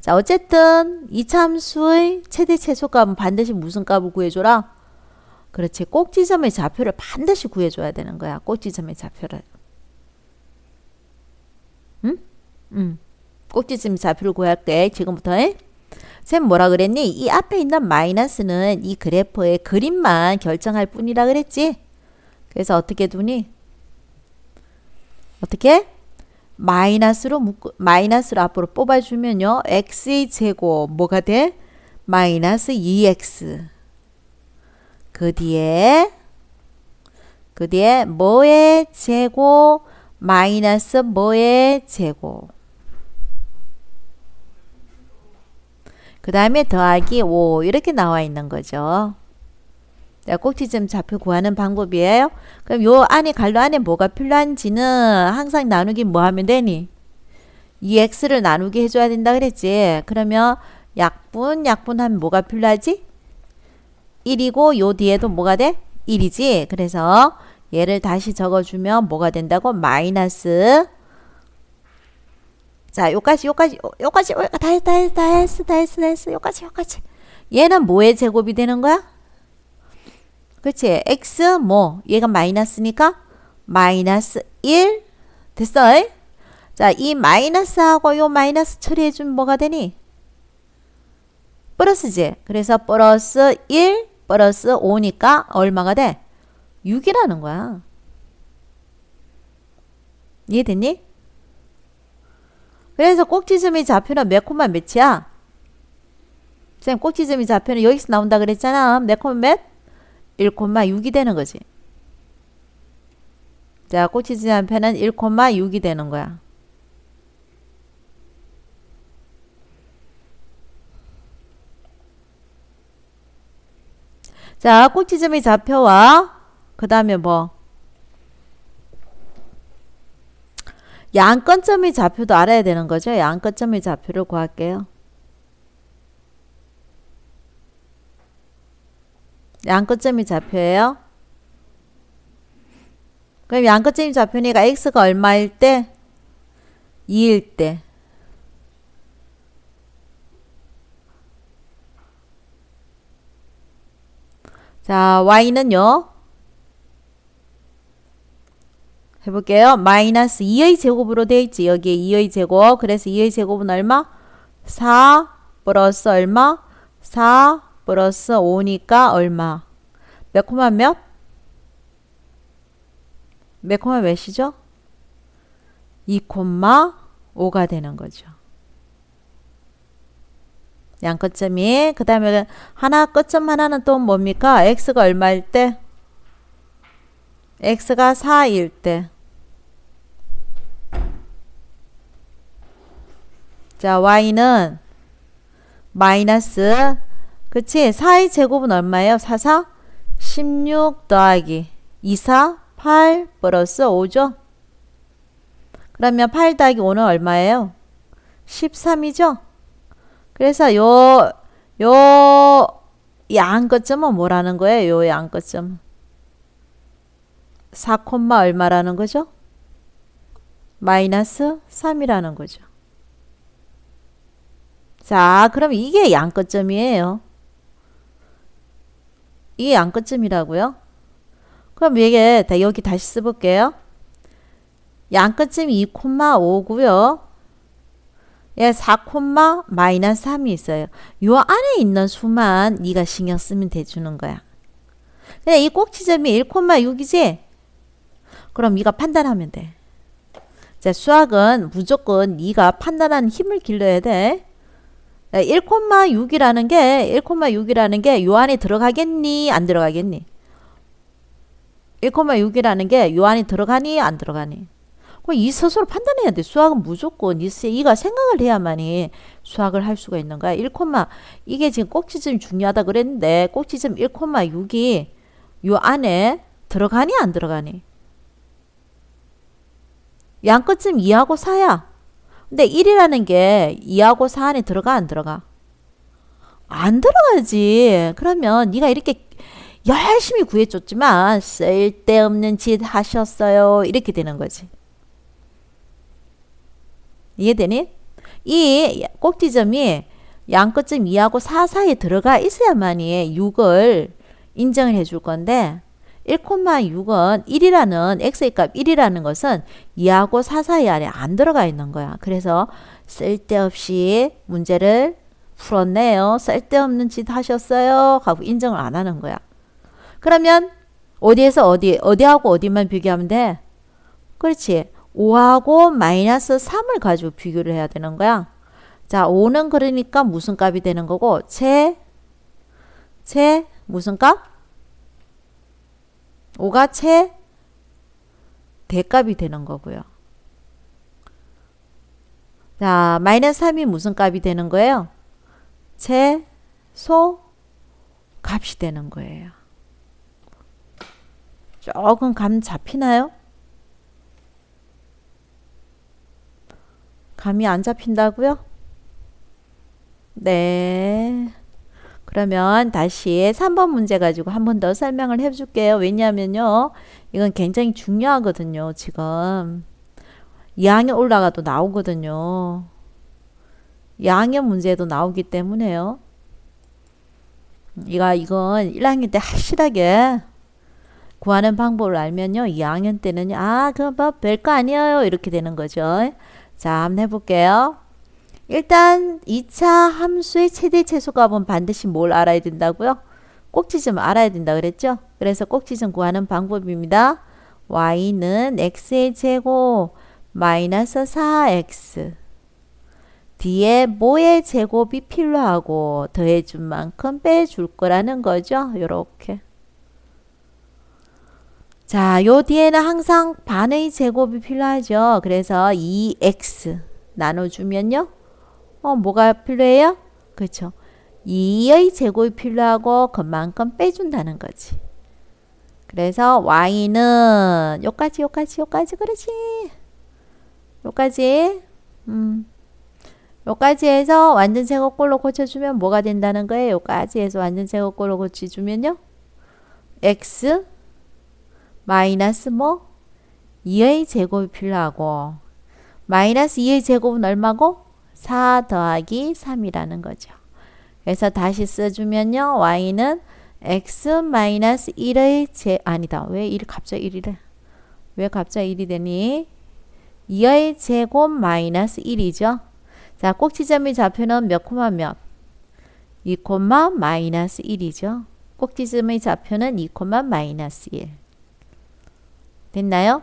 자, 어쨌든 이차함수의 최대 최소값은 반드시 무슨 값을 구해줘라? 그렇지. 꼭지점의 좌표를 반드시 구해줘야 되는 거야. 꼭지점의 좌표를. 응? 꼭지점 좌표를 구할게. 지금부터. 쌤 뭐라 그랬니? 이 앞에 있는 마이너스는 이 그래프의 그림만 결정할 뿐이라 그랬지? 그래서 어떻게 두니? 어떻게? 마이너스로 앞으로 뽑아주면요. x의 제곱 뭐가 돼? 마이너스 2x. 그 뒤에 뭐의 제곱 마이너스 뭐의 제곱. 그 다음에 더하기 5 이렇게 나와 있는 거죠. 꼭지점 좌표 구하는 방법이에요. 그럼 요 안에 갈로 안에 뭐가 필요한지는 항상 나누기 뭐 하면 되니? 2x를 나누기 해줘야 된다 그랬지. 그러면 약분하면 뭐가 필요하지? 1이고 요 뒤에도 뭐가 돼? 1이지. 그래서 얘를 다시 적어주면 뭐가 된다고? 마이너스 자, 요까지 다 했어. 요까지. 얘는 뭐의 제곱이 되는 거야? 그치? x 뭐 얘가 마이너스니까 마이너스 1 됐어? 자, 이 마이너스하고 요 마이너스 처리해주면 뭐가 되니? 플러스지. 그래서 플러스 1 플러스 5니까 얼마가 돼? 6이라는 거야. 이해됐니? 그래서 꼭지점의 좌표는 몇 콤마 몇이야? 쌤 꼭지점의 좌표는 여기서 나온다 그랬잖아. 몇 콤마 몇? 1,6이 되는 거지. 자, 꼭지점 좌표는 1,6이 되는 거야. 자, 꼭지점의 좌표와 그 다음에 뭐 양권점의 좌표도 알아야 되는 거죠. 양권점의 좌표를 구할게요. 양끝점이 좌표예요. 그럼 양끝점이 좌표니까 x가 얼마일 때? 2일 때. 자, y는요. 해볼게요. 마이너스 2의 제곱으로 되어 있지. 여기에 2의 제곱. 그래서 2의 제곱은 얼마? 4 플러스 얼마? 4 플러스 5니까 얼마? 몇 콤마 몇? 몇 콤마 몇이죠? 2,5가 되는 거죠. 양끝점이. 그 다음에 하나 끝점 하나는 또 뭡니까? x가 얼마일 때? x가 4일 때. 자, y는 마이너스 그치? 4의 제곱은 얼마예요? 4, 16 더하기 2, 8 플러스 5죠? 그러면 8 더하기 5는 얼마예요? 13이죠? 그래서 요 양끝점은 뭐라는 거예요? 요 양끝점 4, 얼마라는 거죠? 마이너스 3이라는 거죠. 자, 그럼 이게 양끝점이에요. 이게 양끝점이라고요? 그럼 이게 여기 다시 써볼게요. 양끝점이 2,5고요. 예, 4, 마이너스 3이 있어요. 요 안에 있는 수만 네가 신경 쓰면 돼주는 거야. 근데 이 꼭지점이 1,6이지? 그럼 네가 판단하면 돼. 자, 수학은 무조건 네가 판단하는 힘을 길러야 돼. 1,6이라는 게 요 안에 들어가겠니? 안 들어가겠니? 1,6이라는 게 요 안에 들어가니? 안 들어가니? 그럼 이 스스로 판단해야 돼. 수학은 무조건 네가 생각을 해야만이 수학을 할 수가 있는 거야. 이게 지금 꼭지점이 중요하다 그랬는데 꼭지점 1,6이 요 안에 들어가니? 안 들어가니? 양끝점 2하고 4야. 근데 1이라는 게 2하고 4 안에 들어가 안 들어가? 안 들어가지. 그러면 네가 이렇게 열심히 구해줬지만 쓸데없는 짓 하셨어요. 이렇게 되는 거지. 이해되니? 이 꼭지점이 양끝점 2하고 4 사이에 들어가 있어야만이 6을 인정을 해줄 건데 1,6은 1이라는 x의 값 1이라는 것은 2하고 4 사이 안에 안 들어가 있는 거야. 그래서 쓸데없이 문제를 풀었네요. 쓸데없는 짓 하셨어요. 하고 인정을 안 하는 거야. 그러면 어디에서 어디하고 어디만 비교하면 돼? 그렇지. 5하고 마이너스 3을 가지고 비교를 해야 되는 거야. 자, 5는 그러니까 무슨 값이 되는 거고 무슨 값? 5가 대값이 되는 거고요. 자, 마이너스 3이 무슨 값이 되는 거예요? 최소 값이 되는 거예요. 조금 감 잡히나요? 감이 안 잡힌다고요? 네. 그러면 다시 3번 문제 가지고 한 번 더 설명을 해줄게요. 왜냐하면요. 이건 굉장히 중요하거든요. 지금. 2학년 올라가도 나오거든요. 2학년 문제도 나오기 때문에요. 이건 1학년 때 확실하게 구하는 방법을 알면요. 2학년 때는요. 아, 그럼 뭐 별거 아니에요. 이렇게 되는 거죠. 자, 한번 해볼게요. 일단 2차 함수의 최대 최소값은 반드시 뭘 알아야 된다고요? 꼭지점 알아야 된다 그랬죠? 그래서 꼭지점 구하는 방법입니다. y는 x의 제곱 마이너스 4x 뒤에 뭐의 제곱이 필요하고 더해준 만큼 빼줄 거라는 거죠. 요렇게. 자, 요 뒤에는 항상 반의 제곱이 필요하죠. 그래서 2x 나눠주면요. 뭐가 필요해요? 그렇죠. 2의 제곱이 필요하고 그만큼 빼준다는 거지. 그래서 y는 요까지 그렇지. 요까지 요까지 해서 완전 제곱꼴로 고쳐주면 뭐가 된다는 거예요? 요까지 해서 완전 제곱꼴로 고쳐주면요. x 마이너스 뭐? 2의 제곱이 필요하고 마이너스 2의 제곱은 얼마고? 4 더하기 3이라는 거죠. 그래서 다시 써주면요. y는 x 마이너스 1의 아니다. 왜 1이 갑자기 1이래? 왜 갑자기 1이 되니? 2의 제곱 마이너스 1이죠. 자, 꼭지점의 좌표는 몇 콤마 몇? 2 콤마 마이너스 1이죠. 꼭지점의 좌표는 2 콤마 마이너스 1. 됐나요?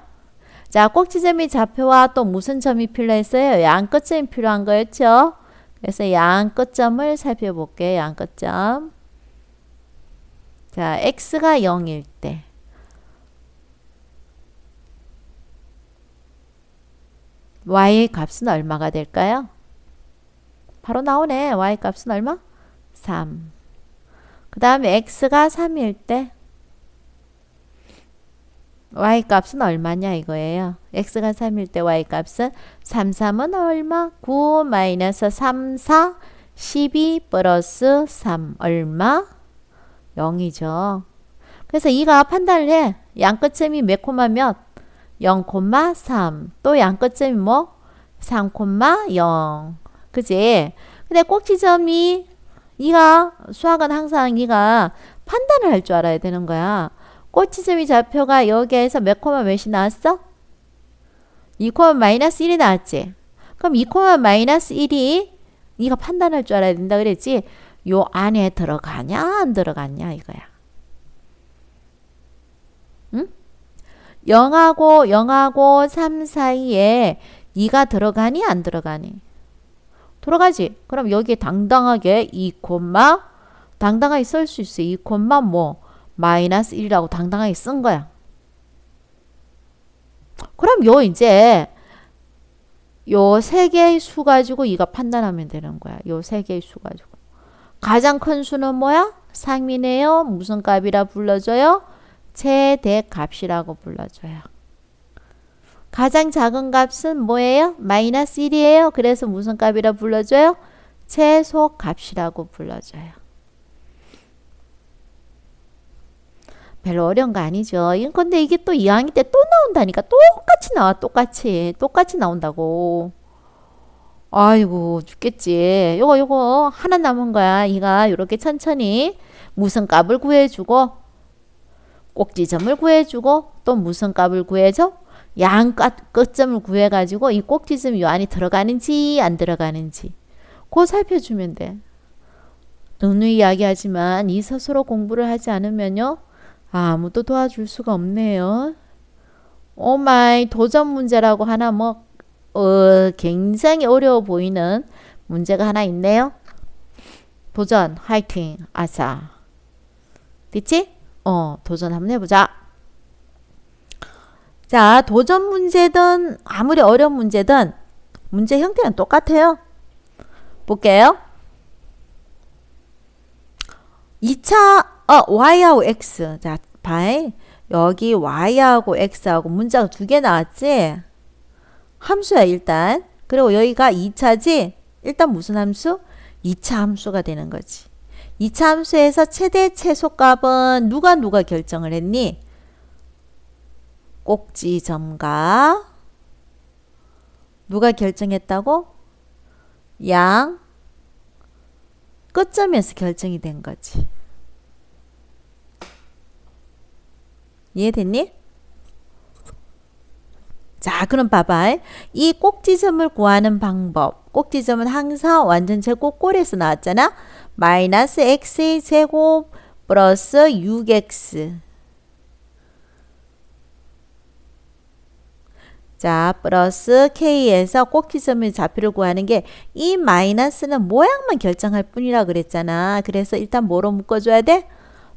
자, 꼭지점의 좌표와 또 무슨 점이 필요했어요? 양끝점이 필요한 거였죠. 그래서 양끝점을 살펴볼게요. 양끝점. 자, x가 0일 때 y의 값은 얼마가 될까요? 바로 나오네. y 값은 얼마? 3. 그 다음에 x가 3일 때 y 값은 얼마냐 이거예요. x가 3일 때 y 값은 3, 3은 얼마? 9 마이너스 3, 4, 12 플러스 3 얼마? 0이죠. 그래서 이가 판단을 해. 양끝점이 몇 콤마 몇? 0,3. 또 양끝점이 뭐? 3,0. 그지? 근데 꼭지점이 이가 수학은 항상 이가 판단을 할 줄 알아야 되는 거야. 꼭지점이 좌표가 여기에서 몇 콤마 몇이 나왔어? 2 콤마 마이너스 1이 나왔지? 그럼 2 콤마 마이너스 1이 이가 판단할 줄 알아야 된다 그랬지? 요 안에 들어가냐 안 들어가냐 이거야. 응? 0하고 3 사이에 2가 들어가니 안 들어가니? 들어가지. 그럼 여기에 당당하게 2 콤마 당당하게 쓸 수 있어. 2 콤마 뭐 마이너스 1이라고 당당하게 쓴 거야. 그럼 요 이제 요 세 개의 수 가지고 이가 판단하면 되는 거야. 요 세 개의 수 가지고. 가장 큰 수는 뭐야? 상미네요. 무슨 값이라 불러줘요? 최대값이라고 불러줘요. 가장 작은 값은 뭐예요? 마이너스 1이에요. 그래서 무슨 값이라 불러줘요? 최소값이라고 불러줘요. 별로 어려운 거 아니죠. 근데 이게 또 2학년 때 또 나온다니까. 똑같이 나와. 똑같이 나온다고. 아이고 죽겠지. 요거 하나 남은 거야. 이가 이렇게 천천히 무슨 값을 구해주고 꼭지점을 구해주고 또 무슨 값을 구해줘? 양 끝점을 구해가지고 이 꼭지점이 요 안에 들어가는지 안 들어가는지 그거 살펴주면 돼. 누누이 이야기하지만 이 스스로 공부를 하지 않으면요. 아무도 도와줄 수가 없네요. 오마이 도전 문제라고 하나 뭐 굉장히 어려워 보이는 문제가 하나 있네요. 도전 화이팅 아싸. 됐지? 도전 한번 해보자. 자, 도전 문제든 아무리 어려운 문제든 문제 형태는 똑같아요. 볼게요. 2차 y하고 x. 자, 봐요. 여기 y하고 x하고 문자가 두 개 나왔지? 함수야 일단. 그리고 여기가 2차지? 일단 무슨 함수? 2차 함수가 되는 거지. 2차 함수에서 최대 최소값은 누가 결정을 했니? 꼭지점과 누가 결정했다고? 양 끝점에서 결정이 된 거지. 이해됐니? 자, 그럼 봐봐. 이 꼭지점을 구하는 방법. 꼭지점은 항상 완전체 꼭꼴에서 나왔잖아. 마이너스 x의 제곱 플러스 6x. 자, 플러스 k에서 꼭지점의 좌표를 구하는 게 이 마이너스는 모양만 결정할 뿐이라 그랬잖아. 그래서 일단 뭐로 묶어줘야 돼?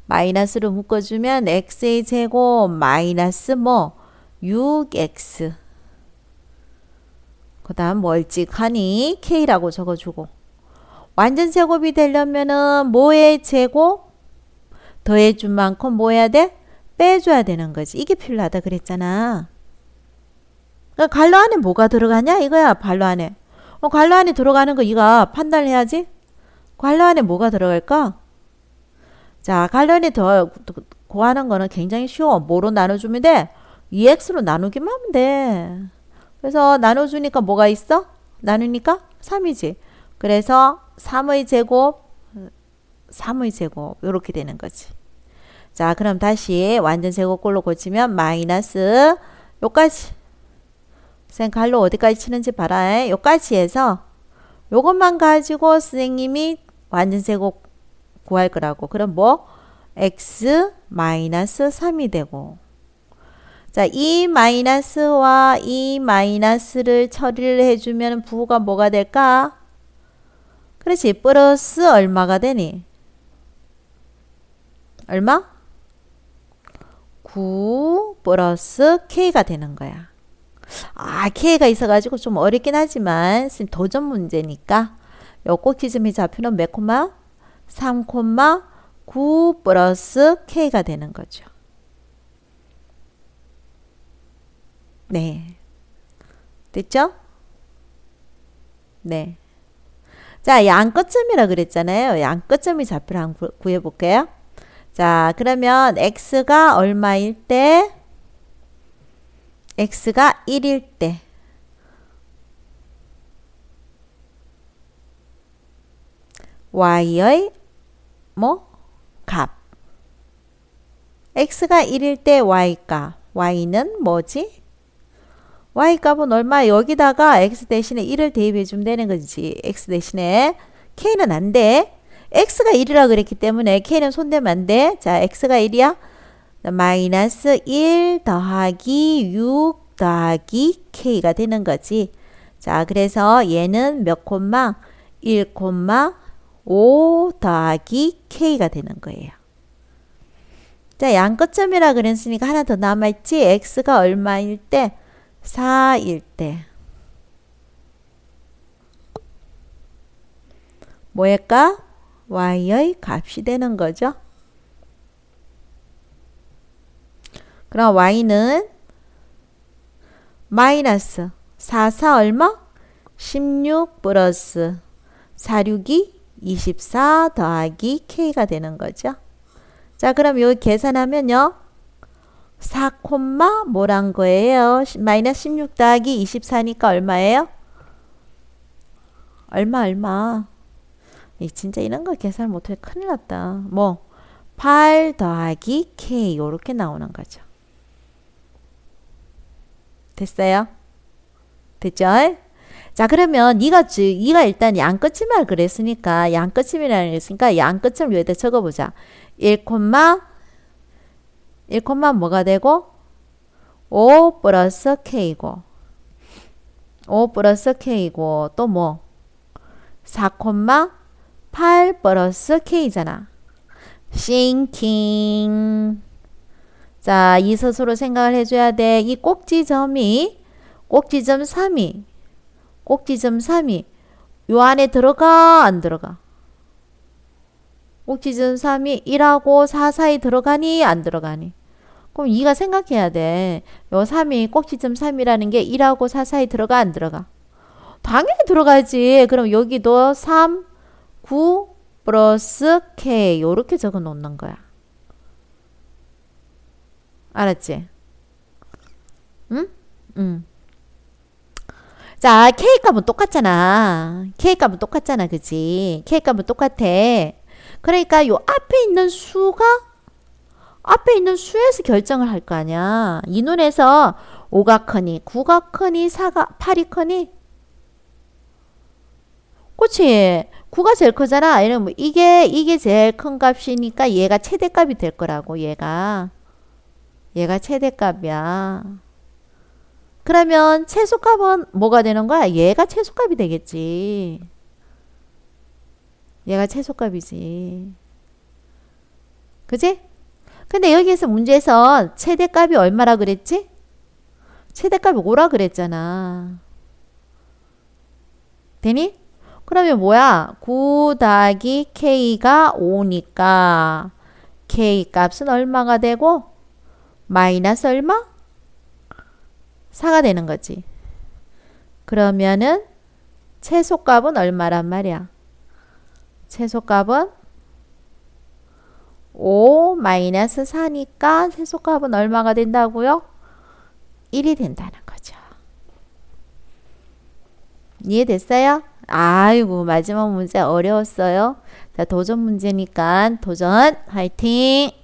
마이너스로 묶어주면 x의 제곱 마이너스 뭐 6x. 그 다음 멀찍하니 k라고 적어주고. 완전 제곱이 되려면은 뭐의 제곱? 더해준 만큼 뭐 해야 돼? 빼줘야 되는 거지. 이게 필요하다 그랬잖아. 그러니까 괄호 안에 뭐가 들어가냐? 이거야, 괄호 안에. 괄호 안에 들어가는 거 이거 판단을 해야지. 괄호 안에 뭐가 들어갈까? 자, 괄호 안에 더 구하는 거는 굉장히 쉬워. 뭐로 나눠주면 돼? 2x로 나누기만 하면 돼. 그래서 나눠주니까 뭐가 있어? 나누니까 3이지. 그래서 3의 제곱, 3의 제곱 이렇게 되는 거지. 자, 그럼 다시 완전 제곱꼴로 고치면 마이너스 요까지. 선 갈로 어디까지 치는지 봐라. 요까지 해서 요것만 가지고 선생님이 완전 제곱 구할 거라고. 그럼 뭐? x 마이너스 3이 되고. 자, 이 마이너스와 이 마이너스를 처리를 해주면 부호가 뭐가 될까? 그렇지. 플러스 얼마가 되니? 얼마? 9 플러스 k가 되는 거야. 아, k가 있어가지고 좀 어렵긴 하지만 도전 문제니까 요 꼭지점의 좌표는 몇 콤마? 3, 9 플러스 k가 되는 거죠. 네. 됐죠? 네. 자, 양끝점이라 그랬잖아요. 양끝점의 좌표를 한번 구해볼게요. 자, 그러면 x가 얼마일 때? x가 1일 때. y의 뭐? 값. x가 1일 때 y값. y는 뭐지? y값은 얼마? 여기다가 x 대신에 1을 대입해 주면 되는 거지. x 대신에 k는 안 돼. x가 1이라 그랬기 때문에 k는 손대면 안 돼. 자, x가 1이야. 마이너스 1 더하기 6 더하기 k가 되는 거지. 자, 그래서 얘는 몇 콤마? 1 콤마 5 더하기 k가 되는 거예요. 자, 양끝점이라 그랬으니까 하나 더 남아있지. x가 얼마일 때? 4일 때. 뭐일까? y의 값이 되는 거죠. 그럼 y는 마이너스 4 얼마? 16 플러스 4, 6이 24 더하기 k가 되는 거죠. 자, 그럼 여기 계산하면요. 4 콤마 뭐란 거예요? 마이너스 16 더하기 24니까 얼마예요? 얼마? 진짜 이런 거 계산 못해 큰일 났다. 뭐 8 더하기 k 이렇게 나오는 거죠. 됐어요? 됐죠? 자, 그러면 네가 일단 양끝점이라 그랬으니까 양끝점이라 했으니까 양끝점 여기다 적어보자. 1 뭐가 되고 5 플러스 k고 5 플러스 k고 또 뭐 4 8 플러스 k잖아. 싱킹. 자, 이 스스로 생각을 해줘야 돼. 이 꼭지점 3이 요 안에 들어가 안 들어가? 꼭지점 3이 1하고 4 사이 들어가니 안 들어가니? 그럼 2가 생각해야 돼. 요 3이 꼭지점 3이라는 게 1하고 4 사이 들어가 안 들어가? 당연히 들어가지. 그럼 여기도 3, 9 플러스 k 요렇게 적어 놓는 거야. 알았지? 응? 응. 자, K값은 똑같잖아. K값은 똑같잖아. 그지? K값은 똑같아. 그러니까 요 앞에 있는 수에서 결정을 할 거 아니야. 이 눈에서 5가 크니, 9가 크니, 4가, 8이 크니? 그치? 9가 제일 크잖아. 이러면 뭐 이게 제일 큰 값이니까 얘가 최대값이 될 거라고, 얘가. 얘가 최대값이야. 그러면 최소값은 뭐가 되는 거야? 얘가 최소값이 되겠지. 얘가 최소값이지. 그지? 근데 여기에서 문제에서 최대값이 얼마라 그랬지? 최대값이 5라 그랬잖아. 되니? 그러면 뭐야? 9 더하기 K가 5니까 K 값은 얼마가 되고 마이너스 얼마? 4가 되는 거지. 그러면은 최소값은 얼마란 말이야? 최소값은 5 마이너스 4니까 최소값은 얼마가 된다고요? 1이 된다는 거죠. 이해됐어요? 아이고, 마지막 문제 어려웠어요. 자, 도전 문제니까 도전 화이팅!